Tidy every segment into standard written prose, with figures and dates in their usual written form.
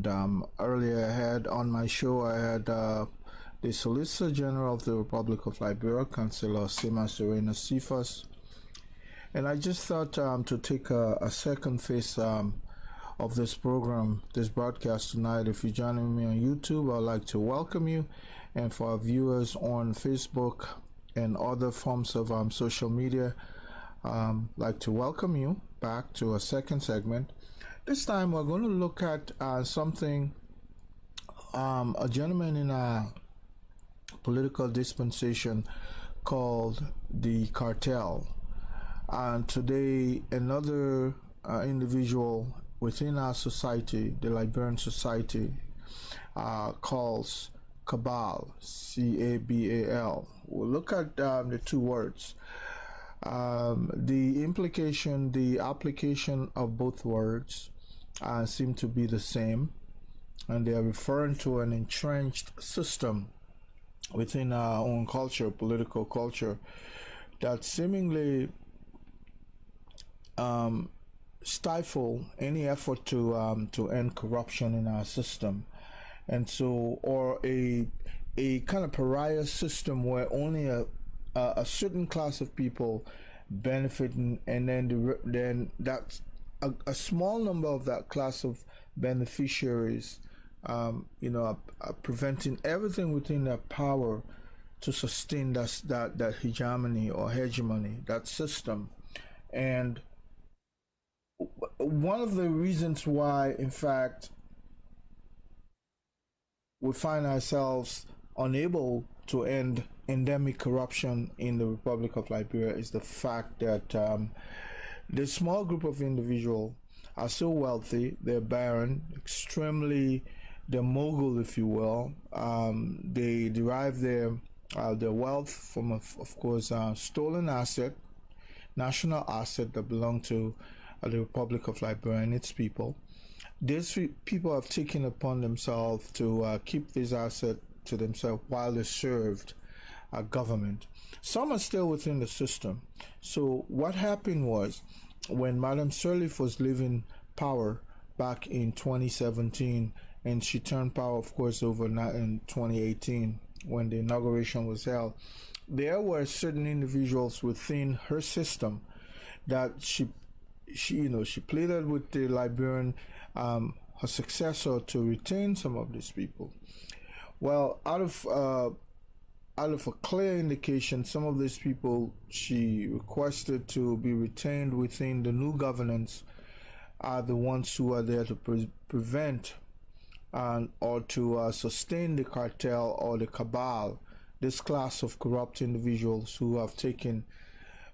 And earlier I had on my show, I had the Solicitor General of the Republic of Liberia, Councillor Sima Serena Cephas. And I just thought to take a second phase of this program, this broadcast tonight. If you're joining me on YouTube, I'd like to welcome you. And for our viewers on Facebook and other forms of social media, I'd like to welcome you back to a second segment. This time we're going to look at something a gentleman in a political dispensation called the cartel. And today another individual within our society, the Liberian society, calls cabal, C-A-B-A-L. We'll look at the two words. The implication, the application of both words seem to be the same, and they are referring to an entrenched system within our own culture, political culture, that seemingly stifle any effort to end corruption in our system. And so, or a kind of pariah system where only a certain class of people benefit, and then that's a small number of that class of beneficiaries are preventing everything within their power to sustain that hegemony or hegemony, that system. And one of the reasons why, in fact, we find ourselves unable to end endemic corruption in the Republic of Liberia is the fact that the small group of individuals are so wealthy, they're barren, they're mogul, if you will. They derive their wealth from, of course, stolen asset, national asset that belong to the Republic of Liberia and its people. These people have taken upon themselves to keep this asset to themselves while they served government. Some are still within the system. So what happened was, when Madam Sirleaf was leaving power back in 2017, and she turned power, of course, over in 2018 when the inauguration was held, there were certain individuals within her system that she pleaded with the Liberian, her successor, to retain some of these people. Well, out of a clear indication, some of these people she requested to be retained within the new governance are the ones who are there to prevent or to sustain the cartel or the cabal, this class of corrupt individuals who have taken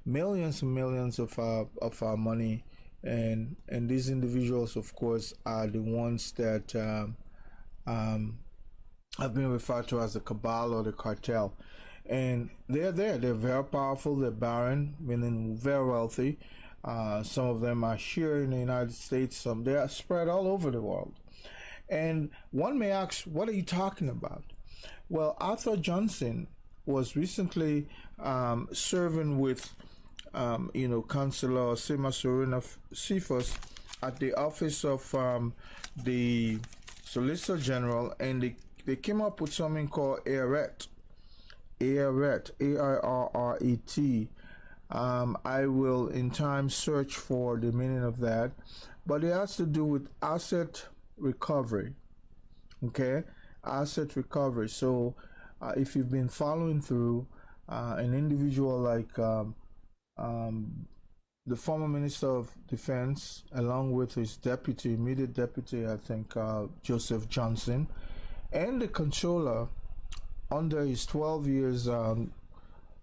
millions and millions of our money, and these individuals, of course, are the ones that have been referred to as the cabal or the cartel. And they're very powerful, they're barren, meaning very wealthy. Some of them are here in the United States, some they are spread all over the world. And one may ask, what are you talking about? Well, Arthur Johnson was recently serving with Councillor Sima Serena Cephas at the office of the Solicitor General, and they came up with something called AIRRET, A-I-R-R-E-T. I will in time search for the meaning of that, but it has to do with asset recovery. Okay, asset recovery. So if you've been following through, an individual like the former Minister of Defense, along with his immediate deputy, I think, Joseph Johnson, and the controller, under his 12 years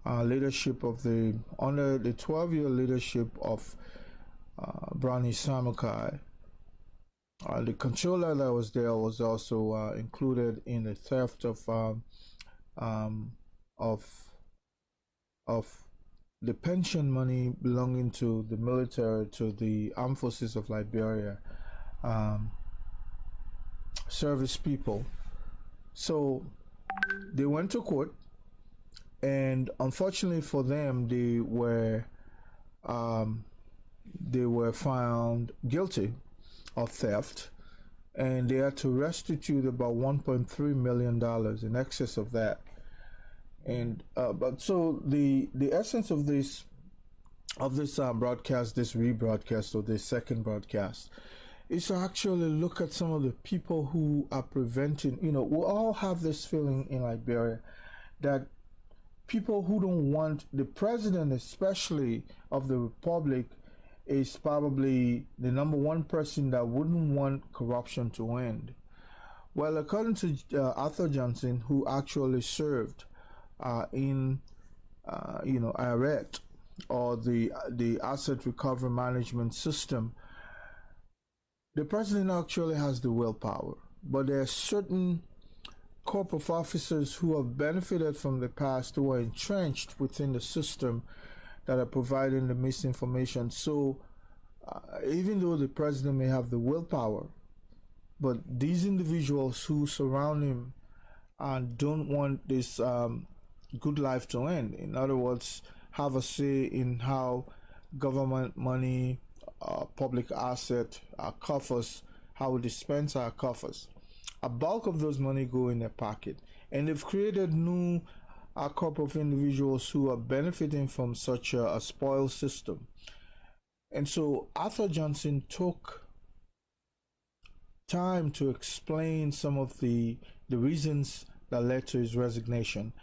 leadership under the 12-year leadership of Brownie Samukai, the controller that was there was also included in the theft of the pension money belonging to the military, to the armed forces of Liberia, service people. So they went to court, and unfortunately for them, they were found guilty of theft, and they had to restitute about $1.3 million, in excess of that. And but so the essence of this broadcast, this rebroadcast, or this second broadcast, is to actually look at some of the people who are preventing. We all have this feeling in Liberia that people who don't want the president, especially of the republic, is probably the number one person that wouldn't want corruption to end. Well, according to Arthur Johnson, who actually served in ARET, or the Asset Recovery Management System, the president actually has the willpower, but there are certain corps of officers who have benefited from the past, who are entrenched within the system, that are providing the misinformation. So even though the president may have the willpower, but these individuals who surround him don't want this good life to end. In other words, have a say in how government money, public asset, our coffers, how we dispense our coffers. A bulk of those money go in their pocket, and they've created new corp of individuals who are benefiting from such a spoil system. And so Arthur Johnson took time to explain some of the reasons that led to his resignation.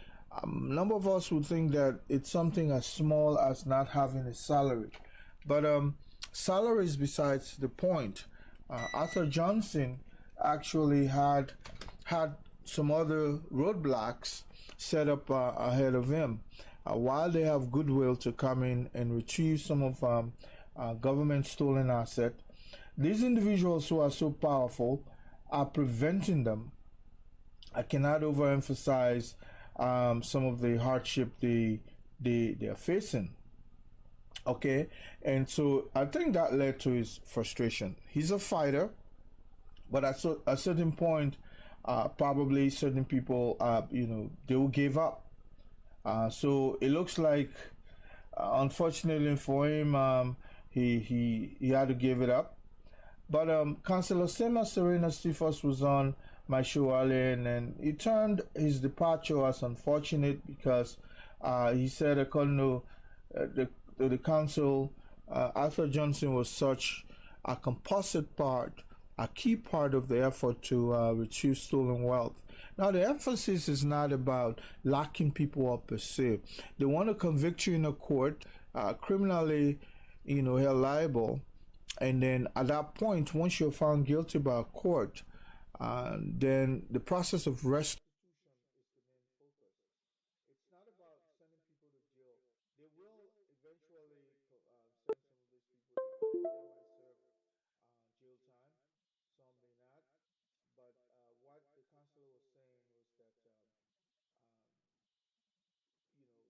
A number of us would think that it's something as small as not having a salary, but salary is besides the point. Arthur Johnson actually had some other roadblocks set up ahead of him. While they have goodwill to come in and retrieve some of government stolen asset, these individuals who are so powerful are preventing them. I cannot overemphasize some of the hardship they are facing. Okay, and so I think that led to his frustration. He's a fighter, but at a certain point, probably certain people, they will give up. So it looks like, unfortunately for him, he had to give it up. But Councillor Sema Serena Stephens was on my show earlier, and he turned his departure as unfortunate because he said, according to the council, Arthur Johnson was such a composite part, a key part of the effort to retrieve stolen wealth. Now, the emphasis is not about locking people up per se. They want to convict you in a court, criminally, held liable, and then at that point, once you're found guilty by a court, then the process of restitution is the main focus. It's not about sending people to jail. They will eventually send some of these people to jail. They might serve jail time, some may not. But what the counselor was saying was that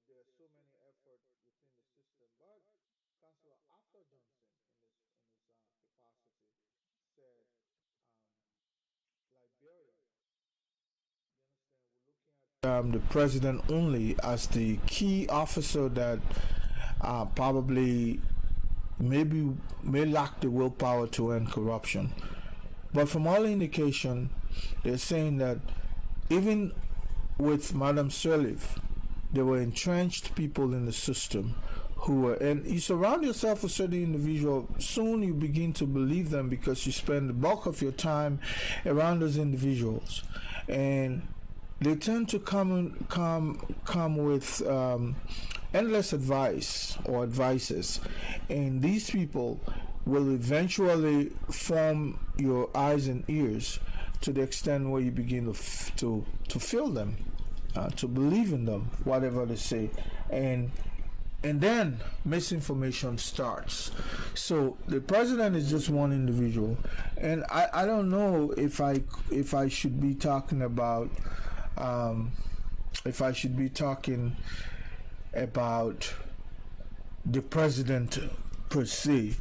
there are so many efforts within the system. But Councillor Arthur Johnson, in his capacity, said Liberia. You understand? We're looking at the president only as the key officer that probably may lack the willpower to end corruption. But from all indication, they're saying that even with Madam Sirleaf, there were entrenched people in the system who were, and you surround yourself with certain individuals, soon you begin to believe them because you spend the bulk of your time around those individuals, and they tend to come with endless advice or advices, and these people will eventually form your eyes and ears to the extent where you begin to feel them, to believe in them, whatever they say, and then misinformation starts. So the president is just one individual, and I don't know if I should be talking about the president per se.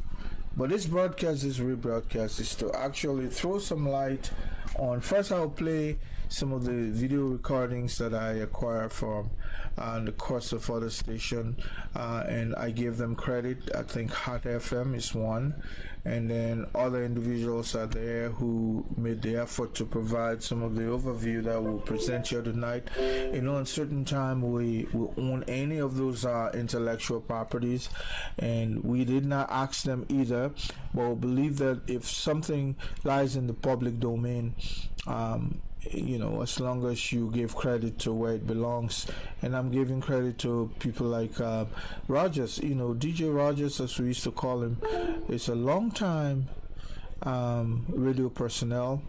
But this broadcast, this rebroadcast, is to actually throw some light on. First, I'll play some of the video recordings that I acquired from and the course of other station, and I give them credit. I think Hot FM is one, and then other individuals are there who made the effort to provide some of the overview that we'll present here tonight. In certain time we own any of those intellectual properties, and we did not ask them either, but we believe that if something lies in the public domain, as long as you give credit to where it belongs, and I'm giving credit to people like Rogers, DJ Rogers, as we used to call him, is a long time radio personnel.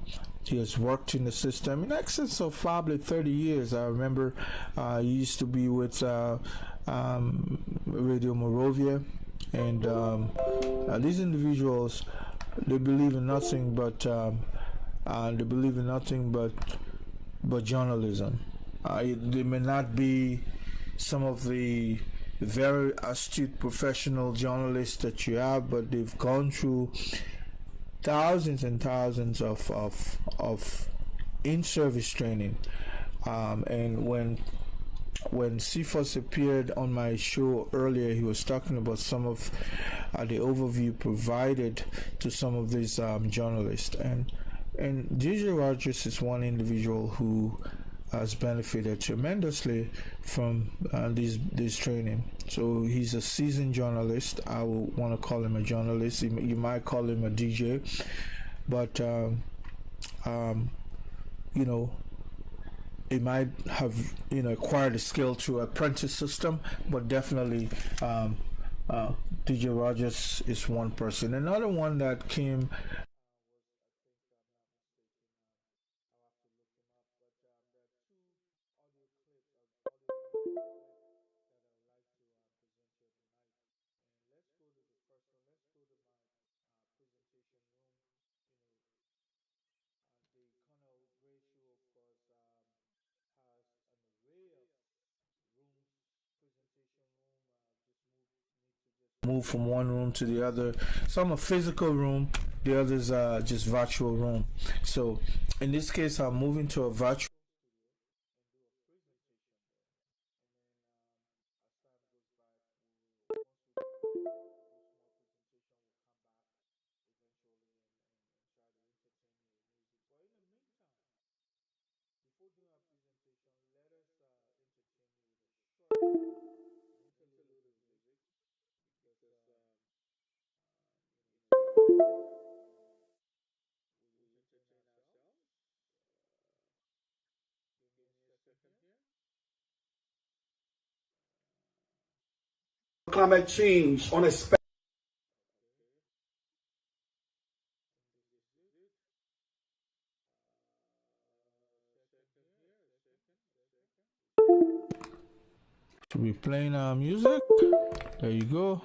He has worked in the system in excess of probably 30 years. I remember he used to be with Radio Moravia, and these individuals, they believe in nothing but journalism. They may not be some of the very astute professional journalists that you have, but they've gone through thousands and thousands of in-service training. And when CFOS appeared on my show earlier, he was talking about some of the overview provided to some of these journalists, and DJ Rogers is one individual who has benefited tremendously from this training. So he's a seasoned journalist. I would want to call him a journalist. You might call him a DJ, but he might have acquired a skill through apprentice system, but definitely DJ Rogers is one person. Another one that came. Move from one room to the other. Some are physical room, the others are just virtual room. So in this case, I'm moving to a virtual. Climate change on a To be playing music. There you go.